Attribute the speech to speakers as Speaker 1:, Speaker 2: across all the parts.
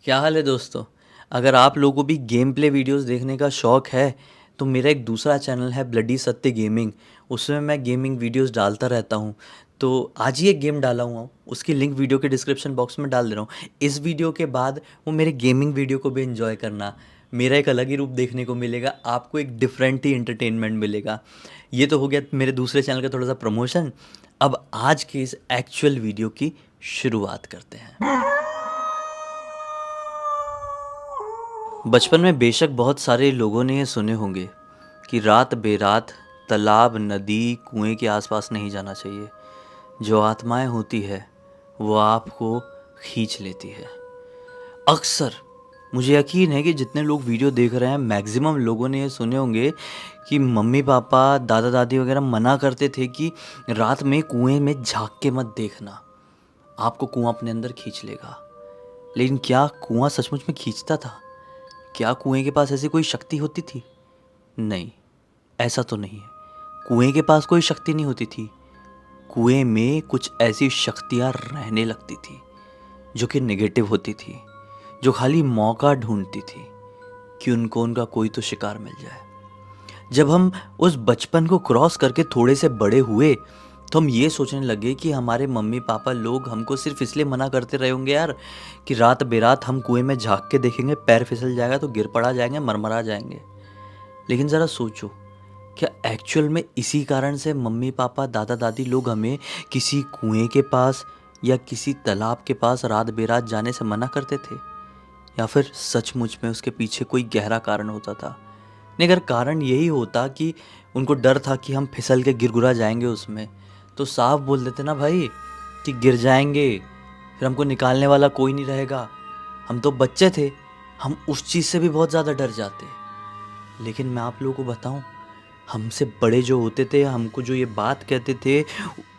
Speaker 1: क्या हाल है दोस्तों। अगर आप लोगों को भी गेम प्ले वीडियोस देखने का शौक है तो मेरा एक दूसरा चैनल है ब्लडी सत्य गेमिंग। उसमें मैं गेमिंग वीडियोस डालता रहता हूँ। तो आज ही एक गेम डाला हुआ हूँ, उसकी लिंक वीडियो के डिस्क्रिप्शन बॉक्स में डाल दे रहा हूँ। इस वीडियो के बाद वो मेरे गेमिंग वीडियो को भी एंजॉय करना। मेरा एक अलग ही रूप देखने को मिलेगा, आपको एक डिफरेंट ही एंटरटेनमेंट मिलेगा। ये तो हो गया मेरे दूसरे चैनल का थोड़ा सा प्रमोशन। अब आज के इस एक्चुअल वीडियो की शुरुआत करते हैं। बचपन में बेशक बहुत सारे लोगों ने ये सुने होंगे कि रात बेरात तालाब, नदी, कुएं के आसपास नहीं जाना चाहिए। जो आत्माएं होती है वो आपको खींच लेती है। अक्सर मुझे यकीन है कि जितने लोग वीडियो देख रहे हैं मैक्सिमम लोगों ने ये सुने होंगे कि मम्मी पापा, दादा दादी वगैरह मना करते थे कि रात में कुएं में झांक के मत देखना, आपको कुआं अपने अंदर खींच लेगा। लेकिन क्या कुआं सचमुच में खींचता था? क्या कुएं के पास ऐसी कोई शक्ति होती थी? नहीं, ऐसा तो नहीं है। कुएं के पास कोई शक्ति नहीं होती थी। कुएं में कुछ ऐसी शक्तियां रहने लगती थी जो कि नेगेटिव होती थी, जो खाली मौका ढूंढती थी कि उनको उनका कोई तो शिकार मिल जाए। जब हम उस बचपन को क्रॉस करके थोड़े से बड़े हुए तो हम ये सोचने लगे कि हमारे मम्मी पापा लोग हमको सिर्फ इसलिए मना करते रहे होंगे यार कि रात बेरात हम कुएं में झांक के देखेंगे, पैर फिसल जाएगा तो गिर पड़ा जाएंगे, मरमरा जाएंगे। लेकिन ज़रा सोचो, क्या एक्चुअल में इसी कारण से मम्मी पापा, दादा दादी लोग हमें किसी कुएं के पास या किसी तालाब के पास रात बेरात जाने से मना करते थे? या फिर सचमुच में उसके पीछे कोई गहरा कारण होता था? नहीं, अगर कारण यही होता कि उनको डर था कि हम फिसल के गिरगुरा जाएंगे उसमें, तो साफ बोल देते ना भाई कि गिर जाएंगे, फिर हमको निकालने वाला कोई नहीं रहेगा। हम तो बच्चे थे, हम उस चीज़ से भी बहुत ज़्यादा डर जाते। लेकिन मैं आप लोगों को बताऊं, हमसे बड़े जो होते थे, हमको जो ये बात कहते थे,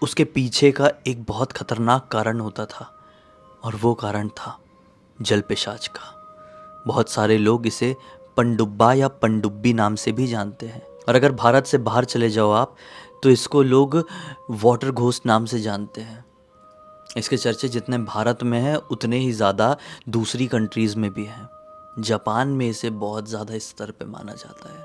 Speaker 1: उसके पीछे का एक बहुत खतरनाक कारण होता था। और वो कारण था जल पिशाच का। बहुत सारे लोग इसे पनडुब्बा या पनडुब्बी नाम से भी जानते हैं। और अगर भारत से बाहर चले जाओ आप तो इसको लोग वाटर घोस्ट नाम से जानते हैं। इसके चर्चे जितने भारत में हैं उतने ही ज़्यादा दूसरी कंट्रीज़ में भी हैं। जापान में इसे बहुत ज़्यादा स्तर पे माना जाता है।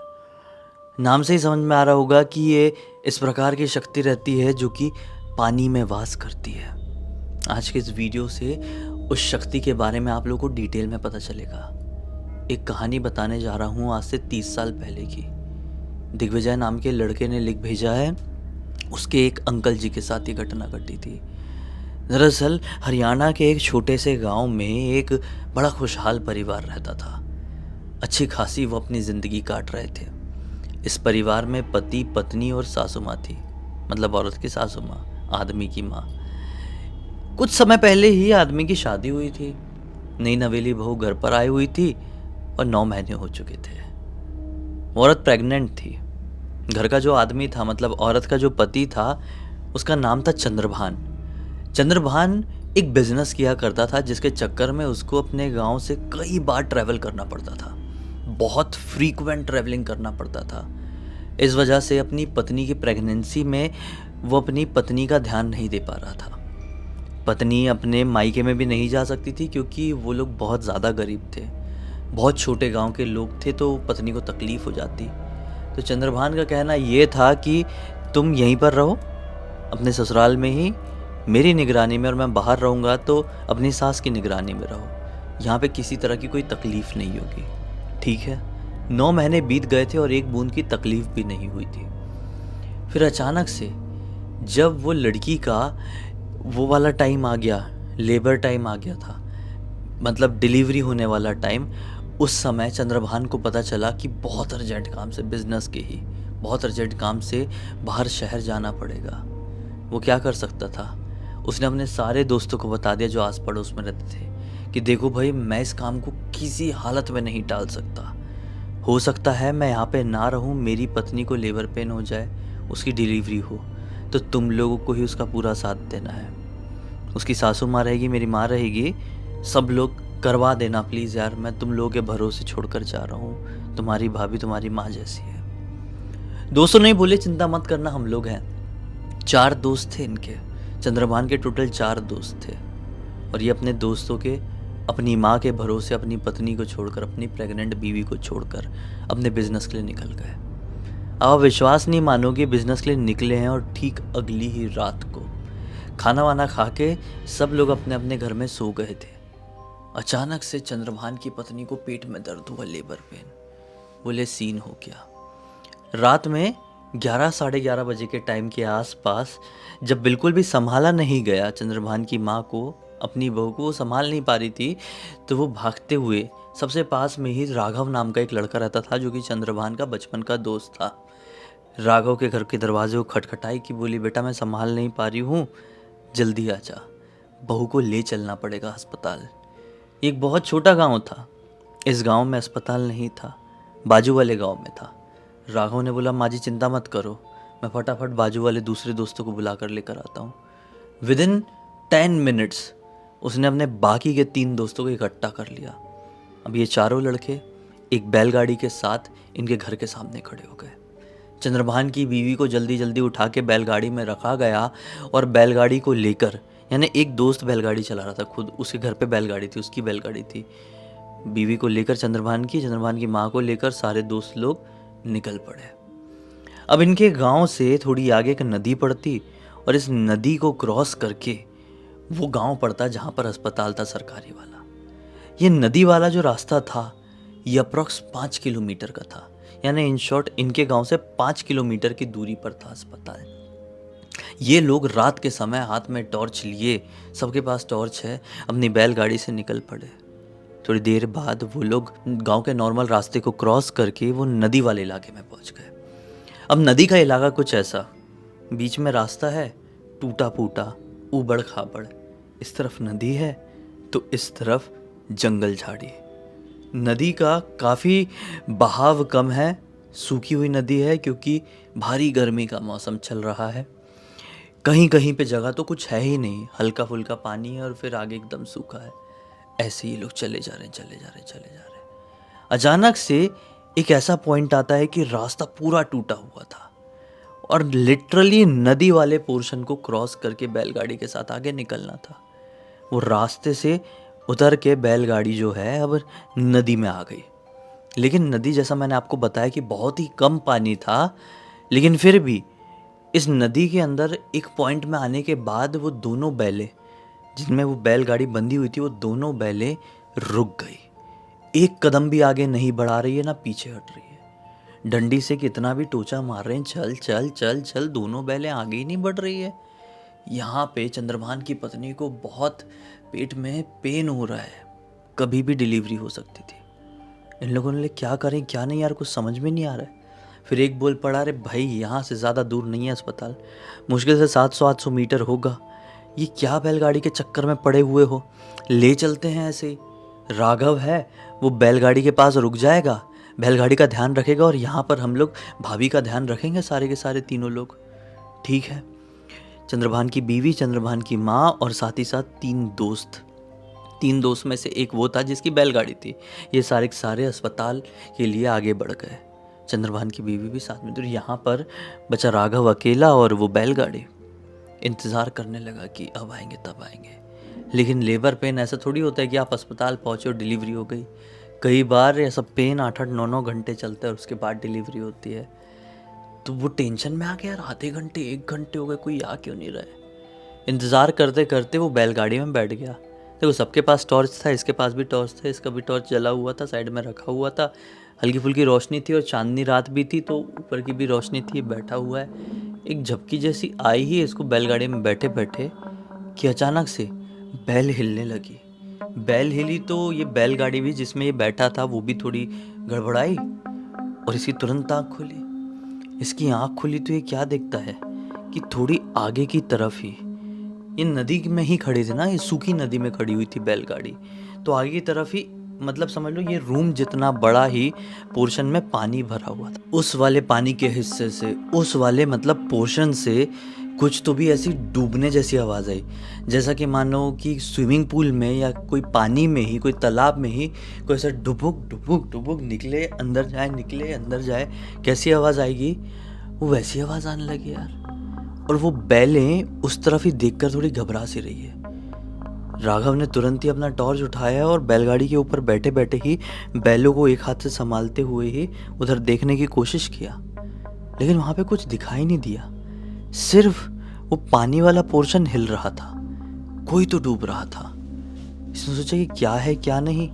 Speaker 1: नाम से ही समझ में आ रहा होगा कि ये इस प्रकार की शक्ति रहती है जो कि पानी में वास करती है। आज के इस वीडियो से उस शक्ति के बारे में आप लोगों को डिटेल में पता चलेगा। एक कहानी बताने जा रहा हूँ आज से 30 साल पहले की। दिग्विजय नाम के लड़के ने लिख भेजा है, उसके एक अंकल जी के साथ ये घटना घटी थी। दरअसल हरियाणा के एक छोटे से गांव में एक बड़ा खुशहाल परिवार रहता था। अच्छी खासी वो अपनी ज़िंदगी काट रहे थे। इस परिवार में पति, पत्नी और सासू माँ थी, मतलब औरत की सासू माँ, आदमी की माँ। कुछ समय पहले ही आदमी की शादी हुई थी। नई नवेली बहू घर पर आई हुई थी और 9 महीने हो चुके थे। औरत प्रेग्नेंट थी। घर का जो आदमी था, मतलब औरत का जो पति था, उसका नाम था चंद्रभान। चंद्रभान एक बिजनेस किया करता था जिसके चक्कर में उसको अपने गांव से कई बार ट्रैवल करना पड़ता था। बहुत फ्रीक्वेंट ट्रैवलिंग करना पड़ता था। इस वजह से अपनी पत्नी की प्रेगनेंसी में वो अपनी पत्नी का ध्यान नहीं दे पा रहा था। पत्नी अपने मायके में भी नहीं जा सकती थी क्योंकि वो लोग बहुत ज़्यादा गरीब थे, बहुत छोटे गांव के लोग थे, तो पत्नी को तकलीफ़ हो जाती। तो चंद्रभान का कहना ये था कि तुम यहीं पर रहो अपने ससुराल में ही, मेरी निगरानी में, और मैं बाहर रहूँगा तो अपनी सास की निगरानी में रहो। यहाँ पे किसी तरह की कोई तकलीफ़ नहीं होगी, ठीक है। 9 महीने बीत गए थे और एक बूंद की तकलीफ़ भी नहीं हुई थी। फिर अचानक से जब वो लड़की का वो वाला टाइम आ गया, लेबर टाइम आ गया था, मतलब डिलीवरी होने वाला टाइम, उस समय चंद्रभान को पता चला कि बहुत अर्जेंट काम से, बिजनेस के ही बहुत अर्जेंट काम से बाहर शहर जाना पड़ेगा। वो क्या कर सकता था? उसने अपने सारे दोस्तों को बता दिया जो आस पड़ोस में रहते थे कि देखो भाई, मैं इस काम को किसी हालत में नहीं टाल सकता। हो सकता है मैं यहाँ पे ना रहूँ, मेरी पत्नी को लेबर पेन हो जाए, उसकी डिलीवरी हो, तो तुम लोगों को ही उसका पूरा साथ देना है। उसकी सासू माँ रहेगी, मेरी माँ रहेगी, सब लोग करवा देना प्लीज़ यार, मैं तुम लोगों के भरोसे छोड़कर जा रहा हूँ। तुम्हारी भाभी तुम्हारी माँ जैसी है। दोस्तों नहीं बोले चिंता मत करना, हम लोग हैं। 4 दोस्त थे इनके, चंद्रभान के टोटल 4 दोस्त थे। और ये अपने दोस्तों के अपनी माँ के भरोसे अपनी पत्नी को छोड़कर, अपनी प्रेग्नेंट बीवी को छोड़कर अपने बिजनेस के लिए निकल गए। अब आप विश्वास नहीं मानोगे, बिजनेस के लिए निकले हैं और ठीक अगली ही रात को खाना वाना खा के सब लोग अपने अपने घर में सो गए थे। अचानक से चंद्रभान की पत्नी को पेट में दर्द हुआ, लेबर पेन। बोले सीन हो गया। रात में 11 साढ़े 11 बजे के टाइम के आसपास, जब बिल्कुल भी संभाला नहीं गया चंद्रभान की माँ को, अपनी बहू को वो संभाल नहीं पा रही थी, तो वो भागते हुए सबसे पास में ही राघव नाम का एक लड़का रहता था, जो कि चंद्रभान का बचपन का दोस्त था। राघव के घर के दरवाजे को खटखटाई कि बोली, बेटा मैं संभाल नहीं पा रही हूँ, जल्दी आ जा, बहू को ले चलना पड़ेगा अस्पताल। एक बहुत छोटा गांव था, इस गांव में अस्पताल नहीं था, बाजू वाले गांव में था। राघव ने बोला, माँ जी चिंता मत करो, मैं फटाफट बाजू वाले दूसरे दोस्तों को बुला कर लेकर आता हूँ। विदिन 10 मिनट्स उसने अपने बाकी के 3 दोस्तों को इकट्ठा कर लिया। अब ये चारों लड़के एक बैलगाड़ी के साथ इनके घर के सामने खड़े हो गए। चंद्रभान की बीवी को जल्दी जल्दी उठा के बैलगाड़ी में रखा गया और बैलगाड़ी को लेकर, यानी एक दोस्त बैलगाड़ी चला रहा था, खुद उसके घर पे बैलगाड़ी थी, उसकी बैलगाड़ी थी, बीवी को लेकर चंद्रभान की माँ को लेकर सारे दोस्त लोग निकल पड़े। अब इनके गांव से थोड़ी आगे एक नदी पड़ती और इस नदी को क्रॉस करके वो गांव पड़ता जहां पर अस्पताल था सरकारी वाला। ये नदी वाला जो रास्ता था ये अप्रॉक्स 5 किलोमीटर का था, यानी इन शॉर्ट इनके गांव से 5 किलोमीटर की दूरी पर था अस्पताल। ये लोग रात के समय हाथ में टॉर्च लिए, सबके पास टॉर्च है, अपनी बैलगाड़ी से निकल पड़े। थोड़ी देर बाद वो लोग गांव के नॉर्मल रास्ते को क्रॉस करके वो नदी वाले इलाके में पहुंच गए। अब नदी का इलाका कुछ ऐसा, बीच में रास्ता है, टूटा फूटा, ऊबड़ खाबड़, इस तरफ नदी है तो इस तरफ जंगल झाड़ी। नदी का काफ़ी बहाव कम है, सूखी हुई नदी है क्योंकि भारी गर्मी का मौसम चल रहा है। कहीं कहीं पे जगह तो कुछ है ही नहीं, हल्का फुल्का पानी है और फिर आगे एकदम सूखा है। ऐसे ही लोग चले जा रहे हैं। अचानक से एक ऐसा पॉइंट आता है कि रास्ता पूरा टूटा हुआ था और लिटरली नदी वाले पोर्शन को क्रॉस करके बैलगाड़ी के साथ आगे निकलना था। वो रास्ते से उतर के बैलगाड़ी जो है अब नदी में आ गई। लेकिन नदी, जैसा मैंने आपको बताया कि बहुत ही कम पानी था, लेकिन फिर भी इस नदी के अंदर एक पॉइंट में आने के बाद वो दोनों बैलें जिनमें वो बैलगाड़ी बंधी हुई थी, वो दोनों बैलें रुक गई। एक कदम भी आगे नहीं बढ़ा रही है, ना पीछे हट रही है। डंडी से कितना भी टोचा मार रहे हैं, चल चल चल चल, दोनों बैलें आगे ही नहीं बढ़ रही है। यहाँ पे चंद्रभान की पत्नी को बहुत पेट में पेन हो रहा है, कभी भी डिलीवरी हो सकती थी। इन लोगों ने क्या करें क्या नहीं यार, कुछ समझ में नहीं आ रहा है। फिर एक बोल पड़ा, अरे भाई यहाँ से ज़्यादा दूर नहीं है अस्पताल, मुश्किल से 700-800 मीटर होगा, ये क्या बैलगाड़ी के चक्कर में पड़े हुए हो, ले चलते हैं ऐसे ही। राघव है वो बैलगाड़ी के पास रुक जाएगा, बैलगाड़ी का ध्यान रखेगा और यहाँ पर हम लोग भाभी का ध्यान रखेंगे, सारे के सारे तीनों लोग। ठीक है। चंद्रभान की बीवी, चंद्रभान की माँ और साथ ही साथ 3 दोस्त में से एक वो था जिसकी बैलगाड़ी थी। ये सारे के सारे अस्पताल के लिए आगे बढ़ गए, चंद्रभान की बीवी भी साथ में। तो यहाँ पर बचा राघव अकेला और वो बैलगाड़ी। इंतज़ार करने लगा कि अब आएंगे तब आएंगे, लेकिन लेबर पेन ऐसा थोड़ी होता है कि आप अस्पताल पहुँचे और डिलीवरी हो गई। कई बार ऐसा पेन 8-8 9-9 घंटे चलता है और उसके बाद डिलीवरी होती है। तो वो टेंशन में आ गया यार, आधे घंटे 1 घंटे हो गए, कोई आ क्यों नहीं रहा है। इंतज़ार करते करते वो बैलगाड़ी में बैठ गया। देखो सबके पास टॉर्च था, इसके पास भी टॉर्च था, इसका भी टॉर्च जला हुआ था, साइड में रखा हुआ था, हल्की फुल्की रोशनी थी और चांदनी रात भी थी तो ऊपर की भी रोशनी थी। बैठा हुआ है, एक झपकी जैसी आई ही इसको बैलगाड़ी में बैठे बैठे कि अचानक से बैल हिलने लगी। बैल हिली तो ये बैलगाड़ी भी जिसमें ये बैठा था वो भी थोड़ी गड़बड़ाई और इसकी तुरंत आँख खुली। इसकी आँख खुली तो ये क्या देखता है कि थोड़ी आगे की तरफ ही, ये नदी में ही खड़ी थी ना, ये सूखी नदी में खड़ी हुई थी बैलगाड़ी, तो आगे की तरफ ही, मतलब समझ लो ये रूम जितना बड़ा ही पोर्शन में पानी भरा हुआ था। उस वाले पानी के हिस्से से, उस वाले मतलब पोर्शन से कुछ तो भी ऐसी डूबने जैसी आवाज़ आई, जैसा कि मानो कि स्विमिंग पूल में या कोई पानी में ही, कोई तालाब में ही कोई ऐसा डुबुक डुबुक डुबुक निकले अंदर जाए, निकले अंदर जाए, कैसी आवाज़ आएगी, वो वैसी आवाज़ आने लगी यार। और वो बैलें उस तरफ ही देखकर थोड़ी घबरा सी रही है। राघव ने तुरंत ही अपना टॉर्च उठाया और बैलगाड़ी के ऊपर बैठे बैठे ही बैलों को एक हाथ से संभालते हुए ही उधर देखने की कोशिश किया, लेकिन वहां पे कुछ दिखाई नहीं दिया। सिर्फ वो पानी वाला पोर्शन हिल रहा था, कोई तो डूब रहा था। इसने सोचा कि क्या है क्या नहीं।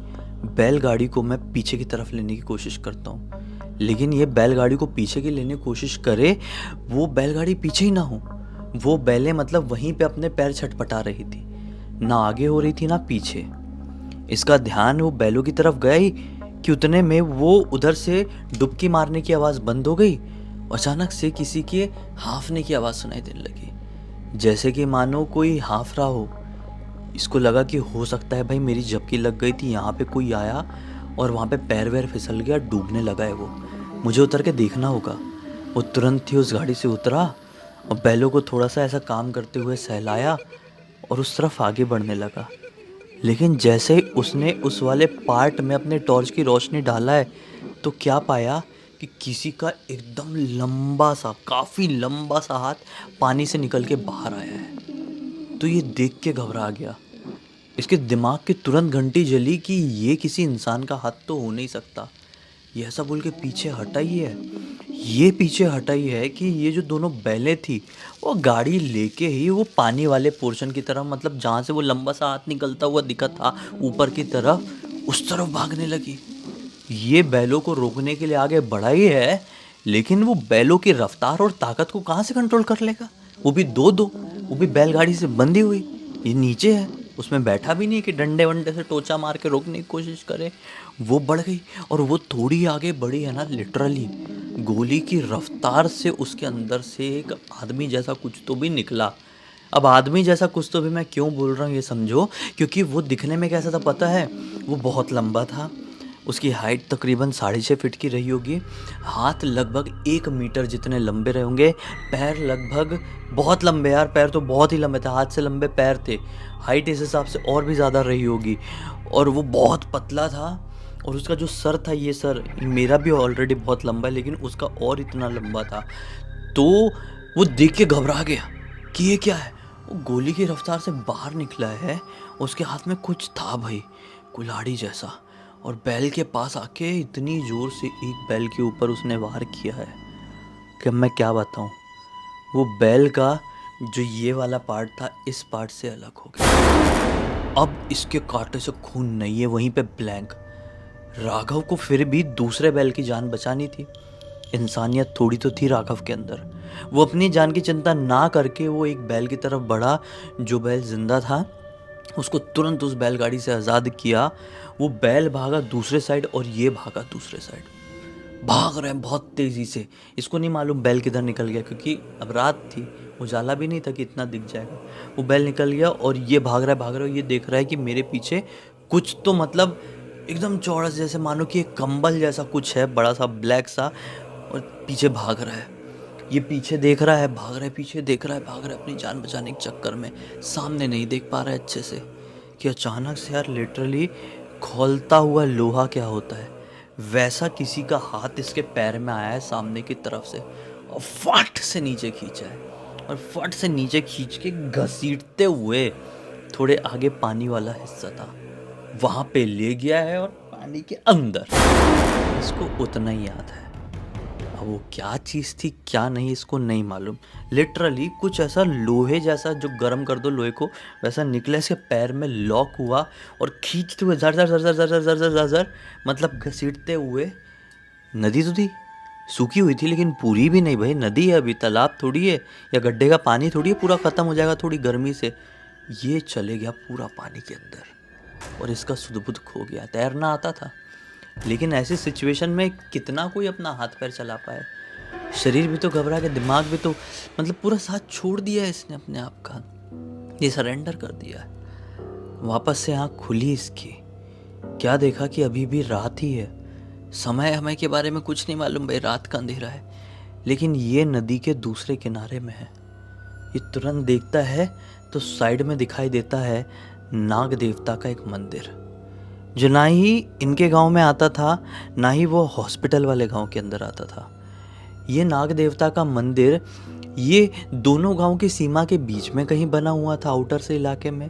Speaker 1: बैलगाड़ी को मैं पीछे की तरफ लेने की कोशिश करता हूँ, लेकिन ये बैलगाड़ी को पीछे की लेने की कोशिश करे, वो बैलगाड़ी पीछे ही ना हो। वो बैलें मतलब वहीं पे अपने पैर छटपटा रही थी, ना आगे हो रही थी ना पीछे। इसका ध्यान वो बैलों की तरफ गया ही कि उतने में वो उधर से डुबकी मारने की आवाज़ बंद हो गई। अचानक से किसी के हाँफने की आवाज़ सुनाई देने लगी, जैसे कि मानो कोई हाँफ रहा हो। इसको लगा कि हो सकता है भाई मेरी झपकी लग गई थी, यहाँ पे कोई आया और वहाँ पे पैर वैर फिसल गया, डूबने लगा है वो, मुझे उतर के देखना होगा। वो तुरंत ही उस गाड़ी से उतरा और बैलों को थोड़ा सा ऐसा काम करते हुए सहलाया और उस तरफ आगे बढ़ने लगा। लेकिन जैसे ही उसने उस वाले पार्ट में अपने टॉर्च की रोशनी डाला है, तो क्या पाया कि किसी का एकदम लंबा सा, काफ़ी लंबा सा हाथ पानी से निकल के बाहर आया है। तो ये देख के घबरा गया। इसके दिमाग की तुरंत घंटी जली कि ये किसी इंसान का हाथ तो हो नहीं सकता। ये ऐसा बोल के पीछे हटा ही है। ये पीछे हटा ही है कि ये जो दोनों बैलें थी, वो गाड़ी लेके ही वो पानी वाले पोर्शन की तरफ, मतलब जहाँ से वो लंबा सा हाथ निकलता हुआ दिखा था ऊपर की तरफ, उस तरफ भागने लगी। ये बैलों को रोकने के लिए आगे बढ़ा ही है, लेकिन वो बैलों की रफ्तार और ताकत को कहाँ से कंट्रोल कर लेगा? वो भी दो दो, वो भी बैलगाड़ी से बंधी हुई। ये नीचे है, उसमें बैठा भी नहीं कि डंडे वंडे से टोचा मार के रोकने की कोशिश करे। वो बढ़ गई और वो थोड़ी आगे बढ़ी है ना, लिटरली गोली की रफ्तार से उसके अंदर से एक आदमी जैसा कुछ तो भी निकला। अब आदमी जैसा कुछ तो भी मैं क्यों बोल रहा हूँ ये समझो, क्योंकि वो दिखने में कैसा था पता है? वो बहुत लंबा था, उसकी हाइट तकरीबन 6.5 फीट की रही होगी, हाथ लगभग 1 मीटर जितने लंबे रहे होंगे, पैर लगभग बहुत लंबे, यार पैर तो बहुत ही लंबे थे, हाथ से लंबे पैर थे, हाइट इस हिसाब से और भी ज़्यादा रही होगी। और वो बहुत पतला था और उसका जो सर था, ये सर मेरा भी ऑलरेडी बहुत लंबा है, लेकिन उसका और इतना लंबा था। तो वो देख के घबरा गया कि ये क्या है। वो गोली की रफ्तार से बाहर निकला है, उसके हाथ में कुछ था भाई, कुल्हाड़ी जैसा, और बैल के पास आके इतनी जोर से एक बैल के ऊपर उसने वार किया है कि अब मैं क्या बताऊं। वो बैल का जो ये वाला पार्ट था, इस पार्ट से अलग हो गया। अब इसके कांटे से खून नहीं है, वहीं पे ब्लैंक। राघव को फिर भी दूसरे बैल की जान बचानी थी, इंसानियत थोड़ी तो थी राघव के अंदर। वो अपनी जान की चिंता ना करके वो एक बैल की तरफ बढ़ा, जो बैल जिंदा था, उसको तुरंत उस बैलगाड़ी से आज़ाद किया। वो बैल भागा दूसरे साइड और ये भागा दूसरे साइड, भाग रहे हैं बहुत तेज़ी से। इसको नहीं मालूम बैल किधर निकल गया, क्योंकि अब रात थी, उजाला भी नहीं था कि इतना दिख जाएगा। वो बैल निकल गया और ये भाग रहा है, ये देख रहा है कि मेरे पीछे कुछ तो, मतलब एकदम चौड़ा जैसे मानो कि एक कंबल जैसा कुछ है, बड़ा सा ब्लैक सा, और पीछे भाग रहा है। ये पीछे देख रहा है, भाग रहा है, पीछे देख रहा है, भाग रहा है अपनी जान बचाने के चक्कर में, सामने नहीं देख पा रहा है अच्छे से। कि अचानक से यार लिटरली खौलता हुआ लोहा क्या होता है, वैसा किसी का हाथ इसके पैर में आया है सामने की तरफ से, और फट से नीचे खींचा है, और फट से नीचे खींच के घसीटते हुए थोड़े आगे पानी वाला हिस्सा था वहाँ पे ले गया है, और पानी के अंदर। इसको उतना ही याद है। अब वो क्या चीज़ थी क्या नहीं इसको नहीं मालूम। लिटरली कुछ ऐसा लोहे जैसा, जो गर्म कर दो लोहे को वैसा निकले, इसके पैर में लॉक हुआ और खींचते हुए जर जर जर जर जर जर जर जर जर, मतलब घसीटते हुए। नदी तो थी, सूखी हुई थी, लेकिन पूरी भी नहीं भाई, नदी है अभी, तालाब थोड़ी है या गड्ढे का पानी थोड़ी है पूरा ख़त्म हो जाएगा थोड़ी गर्मी से। ये चले गया पूरा पानी के अंदर और इसका सुध-बुध खो गया। तैरना आता था, लेकिन ऐसी सिचुएशन में कितना कोई अपना हाथ पैर चला पाए। शरीर भी तो घबरा गया, दिमाग भी तो, मतलब पूरा साथ छोड़ दिया है इसने अपने आप का, ये सरेंडर कर दिया है। वापस से आँख खुली इसकी, क्या देखा कि अभी भी रात ही है। समय हमें के बारे में कुछ नहीं मालूम भाई, रात का अंधेरा है, लेकिन ये नदी के दूसरे किनारे में है। ये तुरंत देखता है तो साइड में दिखाई देता है नाग देवता का एक मंदिर, जो ना ही इनके गांव में आता था, ना ही वो हॉस्पिटल वाले गांव के अंदर आता था। ये नाग देवता का मंदिर ये दोनों गांव की सीमा के बीच में कहीं बना हुआ था, आउटर से इलाके में।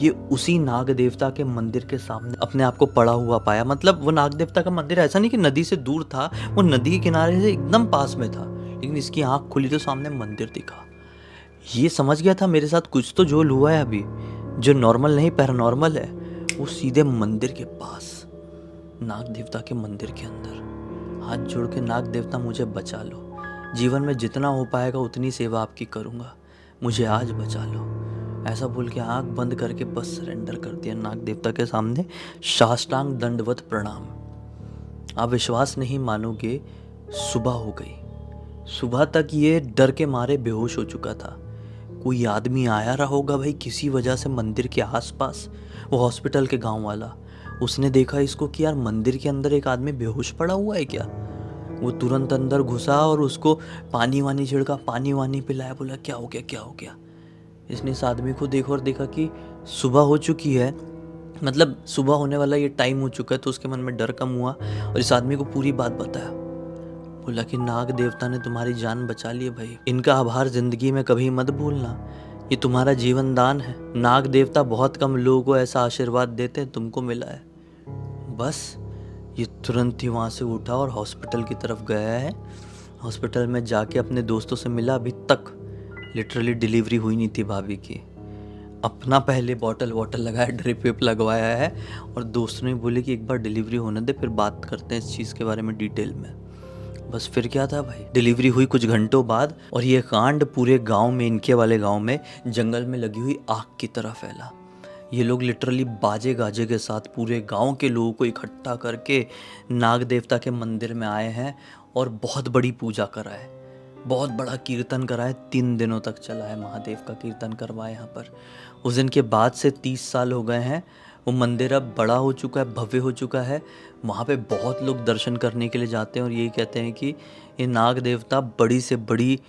Speaker 1: ये उसी नाग देवता के मंदिर के सामने अपने आप को पड़ा हुआ पाया। मतलब वो नाग देवता का मंदिर ऐसा नहीं कि नदी से दूर था, वो नदी के किनारे से एकदम पास में था, लेकिन इसकी आंख खुली तो सामने मंदिर दिखा। ये समझ गया था मेरे साथ कुछ तो झोल हुआ है अभी, जो नॉर्मल नहीं पैरानॉर्मल है। वो सीधे मंदिर के पास, नाग देवता के मंदिर के अंदर हाथ जोड़ के, नाग देवता मुझे बचा लो, जीवन में जितना हो पाएगा उतनी सेवा आपकी करूँगा, मुझे आज बचा लो, ऐसा बोल के आँख बंद करके बस सरेंडर कर दिया नाग देवता के सामने, साष्टांग दंडवत प्रणाम। आप विश्वास नहीं मानोगे, सुबह हो गई। सुबह तक ये डर के मारे बेहोश हो चुका था। कोई आदमी आया रहा होगा भाई किसी वजह से मंदिर के आसपास, वो हॉस्पिटल के गांव वाला, उसने देखा इसको कि यार मंदिर के अंदर एक आदमी बेहोश पड़ा हुआ है क्या। वो तुरंत अंदर घुसा और उसको पानी वानी छिड़का, पानी वानी पिलाया, बोला क्या हो गया क्या हो गया। इसने इस आदमी को देखा और देखा कि सुबह हो चुकी है, मतलब सुबह होने वाला ये टाइम हो चुका है, तो उसके मन में डर कम हुआ और इस आदमी को पूरी बात बताया। बोला कि नाग देवता ने तुम्हारी जान बचा ली है भाई, इनका आभार जिंदगी में कभी मत भूलना, ये तुम्हारा जीवन दान है। नाग देवता बहुत कम लोगों को ऐसा आशीर्वाद देते हैं, तुमको मिला है। बस ये तुरंत ही वहाँ से उठा और हॉस्पिटल की तरफ गया है। हॉस्पिटल में जाके अपने दोस्तों से मिला। अभी तक लिटरली डिलीवरी हुई नहीं थी भाभी की। अपना पहले बॉटल वॉटल लगाया, ड्रिप विप लगवाया है, और दोस्तों ने बोले कि एक बार डिलीवरी होने दे, फिर बात करते हैं इस चीज़ के बारे में डिटेल में। बस फिर क्या था भाई, डिलीवरी हुई कुछ घंटों बाद और ये कांड पूरे गांव में, इनके वाले गांव में, जंगल में लगी हुई आग की तरह फैला। ये लोग लिटरली बाजे गाजे के साथ पूरे गांव के लोगों को इकट्ठा करके नाग देवता के मंदिर में आए हैं और बहुत बड़ी पूजा कराए, बहुत बड़ा कीर्तन कराए। 3 दिनों तक चला है महादेव का कीर्तन करवाए यहाँ पर। उस दिन के बाद से 30 साल हो गए हैं। वो मंदिर अब बड़ा हो चुका है, भव्य हो चुका है। वहाँ पे बहुत लोग दर्शन करने के लिए जाते हैं और यही कहते हैं कि ये नाग देवता बड़ी से बड़ी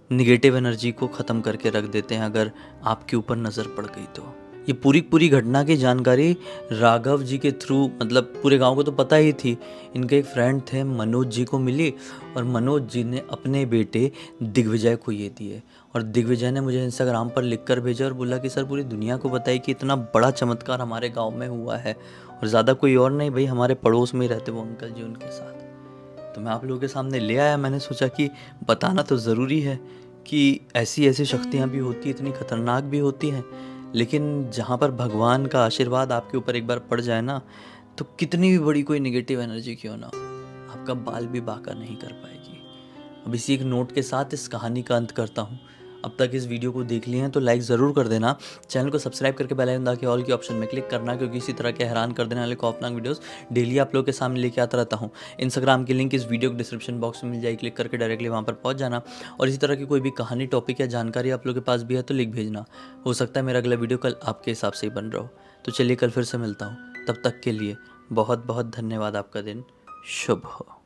Speaker 1: निगेटिव एनर्जी को ख़त्म करके रख देते हैं अगर आपके ऊपर नज़र पड़ गई तो। ये पूरी घटना की जानकारी राघव जी के थ्रू, मतलब पूरे गांव को तो पता ही थी, इनके एक फ्रेंड थे मनोज जी को मिली और मनोज जी ने अपने बेटे दिग्विजय को ये दिए। और दिग्विजय ने मुझे इंस्टाग्राम पर लिख कर भेजा और बोला कि सर पूरी दुनिया को बताइए कि इतना बड़ा चमत्कार हमारे गाँव में हुआ है, और ज़्यादा कोई और नहीं भाई, हमारे पड़ोस में ही रहते वो अंकल जी, उनके साथ। तो मैं आप लोगों के सामने ले आया। मैंने सोचा कि बताना तो ज़रूरी है कि ऐसी ऐसी शक्तियाँ भी होती हैं, इतनी खतरनाक भी होती हैं, लेकिन जहाँ पर भगवान का आशीर्वाद आपके ऊपर एक बार पड़ जाए ना, तो कितनी भी बड़ी कोई नेगेटिव एनर्जी क्यों ना हो, आपका बाल भी बांका नहीं कर पाएगी। अब इसी एक नोट के साथ इस कहानी का अंत करता हूँ। अब तक इस वीडियो को देख लिए हैं तो लाइक ज़रूर कर देना, चैनल को सब्सक्राइब करके बेल आइकन दबा के ऑल के ऑप्शन में क्लिक करना, क्योंकि इसी तरह के हैरान कर देने वाले खौफनाक वीडियोस डेली आप लोगों के सामने लेके आता रहता हूँ। इंस्टाग्राम की लिंक इस वीडियो के डिस्क्रिप्शन बॉक्स में मिल जाएगी, क्लिक करके डायरेक्टली वहाँ पर पहुँच जाना। और इसी तरह की कोई भी कहानी, टॉपिक या जानकारी आप लोगों के पास भी है तो लिख भेजना, हो सकता है मेरा अगला वीडियो कल आपके हिसाब से ही बन रहा हो। तो चलिए कल फिर से मिलता हूँ, तब तक के लिए बहुत बहुत धन्यवाद। आपका दिन शुभ हो।